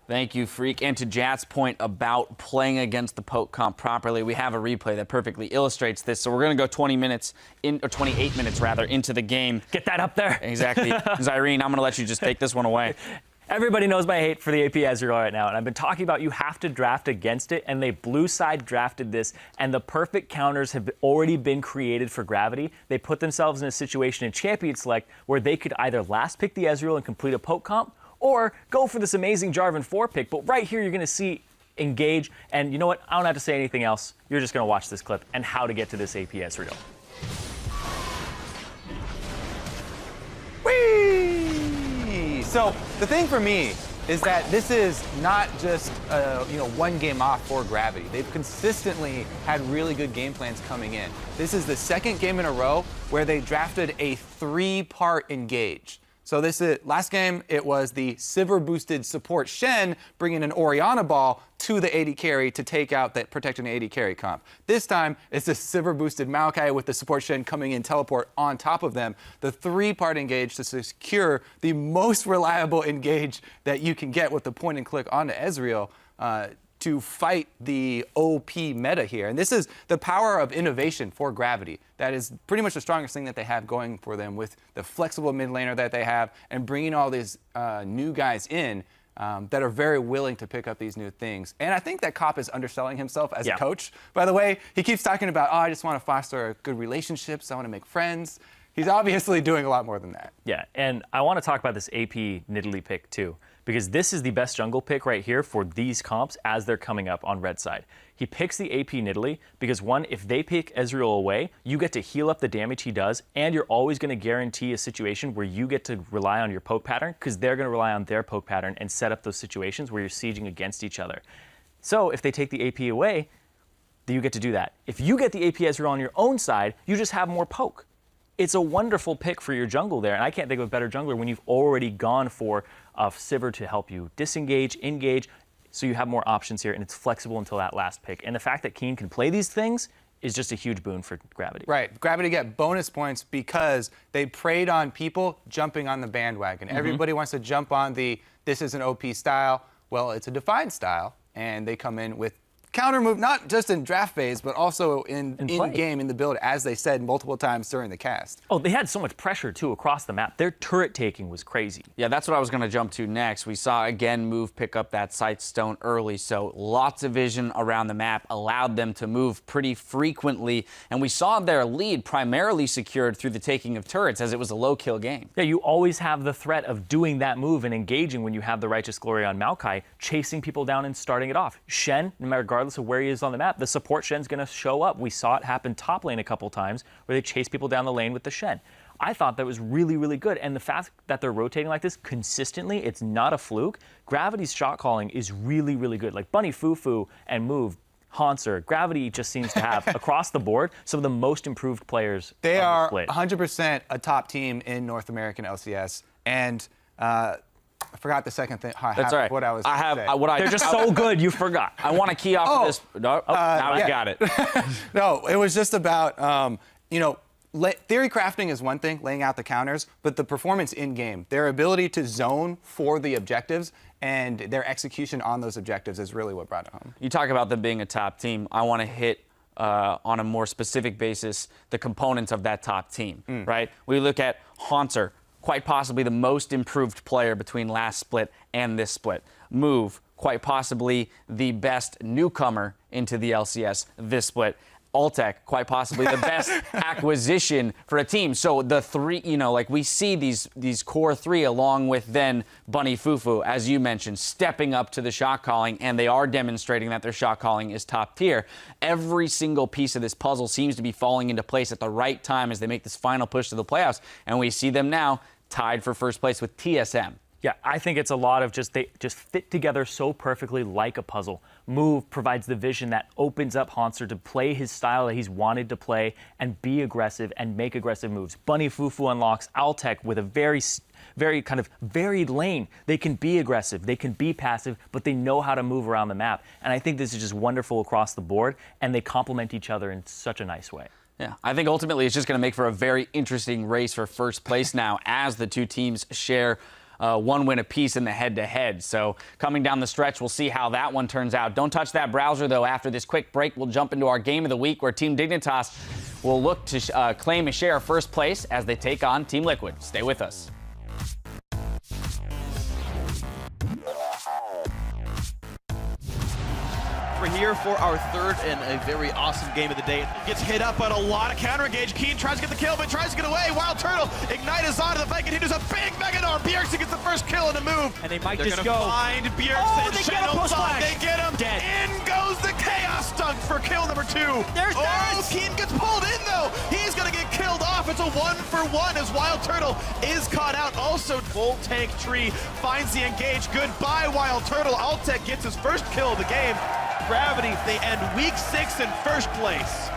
Thank you, Freak. And to Jat's point about playing against the poke comp properly, we have a replay that perfectly illustrates this. So we're going to go 20 minutes, or 28 minutes rather, into the game. Get that up there. Exactly. Zyrene, I'm going to let you just take this one away. Everybody knows my hate for the AP Ezreal right now, and I've been talking about you have to draft against it, and they blue side drafted this, and the perfect counters have already been created for Gravity. They put themselves in a situation in Champion Select where they could either last pick the Ezreal and complete a poke comp, or go for this amazing Jarvan 4 pick. But right here, you're going to see Engage, and you know what? I don't have to say anything else. You're just going to watch this clip and how to get to this AP Ezreal. Whee! So the thing for me is that this is not just one game off for Gravity. They've consistently had really good game plans coming in. This is the second game in a row where they drafted a 3-part Engage. So last game, it was the Sivir-boosted support Shen bringing an Orianna ball to the AD carry to take out that protecting AD carry comp. This time, it's the Sivir-boosted Maokai with the support Shen coming in teleport on top of them. The 3-part Engage to secure the most reliable Engage that you can get with the point and click onto Ezreal to fight the OP meta here. And this is the power of innovation for Gravity. That is pretty much the strongest thing that they have going for them with the flexible mid laner that they have and bringing all these new guys in that are very willing to pick up these new things. And I think that Kopp is underselling himself as a coach. By the way, he keeps talking about, oh, I just want to foster good relationships. I want to make friends. He's obviously doing a lot more than that. Yeah, and I want to talk about this AP Nidalee pick too, because this is the best jungle pick right here for these comps as they're coming up on red side. He picks the AP Nidalee because, one, if they pick Ezreal away, you get to heal up the damage he does, and you're always going to guarantee a situation where you get to rely on your poke pattern because they're going to rely on their poke pattern and set up those situations where you're sieging against each other. So if they take the AP away, then you get to do that. If you get the AP Ezreal on your own side, you just have more poke. It's a wonderful pick for your jungle there, and I can't think of a better jungler when you've already gone for a Sivir to help you disengage, engage, so you have more options here, and it's flexible until that last pick. And the fact that Keen can play these things is just a huge boon for Gravity. Right. Gravity get bonus points because they preyed on people jumping on the bandwagon. Everybody wants to jump on the, this is an OP style. Well, it's a defined style, and they come in with counter move, not just in draft phase, but also in game, in the build, as they said multiple times during the cast. Oh, they had so much pressure, too, across the map. Their turret taking was crazy. Yeah, that's what I was going to jump to next. We saw, again, Move pick up that Sightstone early, so lots of vision around the map allowed them to move pretty frequently, and we saw their lead primarily secured through the taking of turrets, as it was a low-kill game. Yeah, you always have the threat of doing that move and engaging when you have the Righteous Glory on Maokai, chasing people down and starting it off. Shen, no matter regardless of where he is on the map, the support Shen's going to show up. We saw it happen top lane a couple times where they chase people down the lane with the Shen. I thought that was really, really good. And the fact that they're rotating like this consistently, it's not a fluke. Gravity's shot calling is really, really good. Like Bunny Fufu and Move, Haunter, Gravity just seems to have, across the board, some of the most improved players. They are 100% a top team in North American LCS. And I forgot the second thing. That's all right. What I was They're just so good, you forgot. I want to key off of this. No, now we got it. No, it was just about, theory crafting is one thing, laying out the counters, but the performance in-game, their ability to zone for the objectives and their execution on those objectives is really what brought it home. You talk about them being a top team. I want to hit on a more specific basis the components of that top team, right? We look at Haunter, quite possibly the most improved player between last split and this split. Move, quite possibly the best newcomer into the LCS this split. Altec, quite possibly the best acquisition for a team. So the three, like we see these core three along with then Bunny Fufu, as you mentioned, stepping up to the shot calling, and they are demonstrating that their shot calling is top tier. Every single piece of this puzzle seems to be falling into place at the right time as they make this final push to the playoffs, and we see them now tied for first place with TSM. Yeah, I think it's a lot of they just fit together so perfectly like a puzzle. Move provides the vision that opens up Haunter to play his style that he's wanted to play and be aggressive and make aggressive moves. Bunny Fufu unlocks Altec with a very kind of varied lane. They can be aggressive, they can be passive, but they know how to move around the map. And I think this is just wonderful across the board, and they complement each other in such a nice way. Yeah, I think ultimately it's just going to make for a very interesting race for first place now as the two teams share one win apiece in the head-to-head. So coming down the stretch, we'll see how that one turns out. Don't touch that browser, though. After this quick break, we'll jump into our game of the week, where Team Dignitas will look to claim a share of first place as they take on Team Liquid. Stay with us. We're here for our third and a very awesome game of the day. Gets hit up on a lot of counter engage. Keen tries to get the kill, but tries to get away. Wild Turtle, Ignite is onto the fight, and he does a big Megadon. Bjergsen gets the first kill in a move. And they might They're just gonna go. find Bjergsen. Oh, they get him, Shadow post Bot, flash. they get him. Dead. In goes the Chaos Dunk for kill number 2. There's Oh, Keen gets pulled in, though. He's gonna get killed off. It's a 1-for-1 as Wild Turtle is caught out. Also, Full Tank Tree finds the engage. Goodbye, Wild Turtle. Altec gets his first kill of the game. Gravity, they end week 6 in first place.